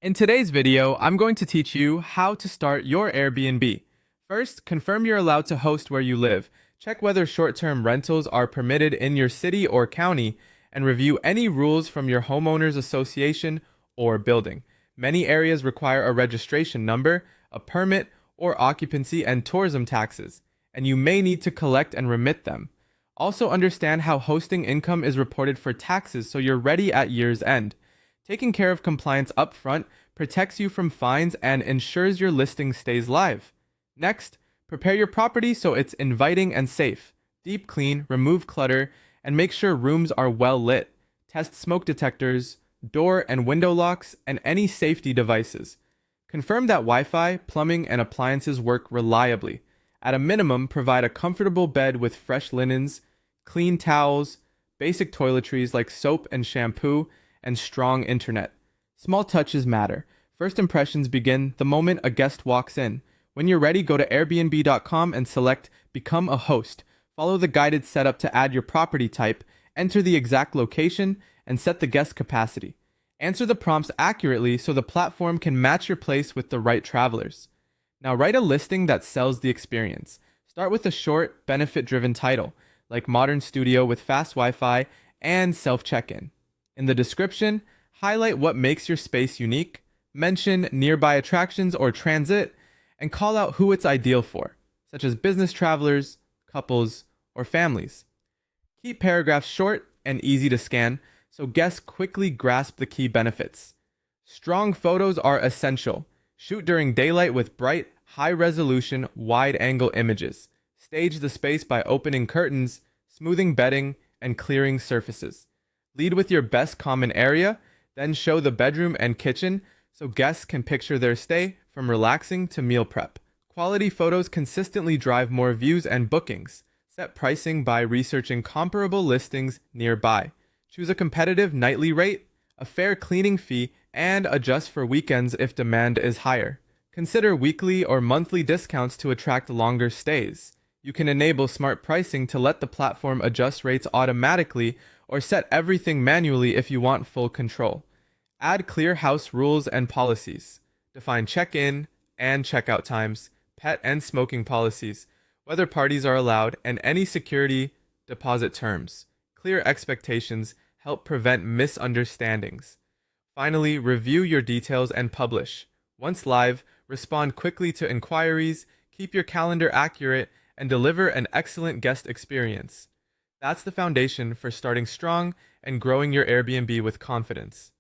In today's video, I'm going to teach you how to start your Airbnb. First, confirm you're allowed to host where you live. Check whether short-term rentals are permitted in your city or county, and review any rules from your homeowners association or building. Many areas require a registration number, a permit, or occupancy and tourism taxes, and you may need to collect and remit them. Also understand how hosting income is reported for taxes so you're ready at year's end. Taking care of compliance upfront protects you from fines and ensures your listing stays live. Next, prepare your property so it's inviting and safe. Deep clean, remove clutter, and make sure rooms are well lit. Test smoke detectors, door and window locks, and any safety devices. Confirm that Wi-Fi, plumbing, and appliances work reliably. At a minimum, provide a comfortable bed with fresh linens, clean towels, basic toiletries like soap and shampoo, and strong internet. Small touches matter. First impressions begin the moment a guest walks in. When you're ready, go to Airbnb.com and select Become a Host. Follow the guided setup to add your property type, enter the exact location, and set the guest capacity. Answer the prompts accurately so the platform can match your place with the right travelers. Now write a listing that sells the experience. Start with a short, benefit-driven title, like Modern Studio with fast Wi-Fi and self-check-in. In the description, highlight what makes your space unique, mention nearby attractions or transit, and call out who it's ideal for, such as business travelers, couples, or families. Keep paragraphs short and easy to scan so guests quickly grasp the key benefits. Strong photos are essential. Shoot during daylight with bright, high-resolution, wide-angle images. Stage the space by opening curtains, smoothing bedding, and clearing surfaces. Lead with your best common area, then show the bedroom and kitchen so guests can picture their stay from relaxing to meal prep. Quality photos consistently drive more views and bookings. Set pricing by researching comparable listings nearby. Choose a competitive nightly rate, a fair cleaning fee, and adjust for weekends if demand is higher. Consider weekly or monthly discounts to attract longer stays. You can enable smart pricing to let the platform adjust rates automatically or set everything manually if you want full control. Add clear house rules and policies. Define check-in and check-out times, pet and smoking policies, whether parties are allowed, and any security deposit terms. Clear expectations help prevent misunderstandings. Finally, review your details and publish. Once live, respond quickly to inquiries, keep your calendar accurate, and deliver an excellent guest experience. That's the foundation for starting strong and growing your Airbnb with confidence.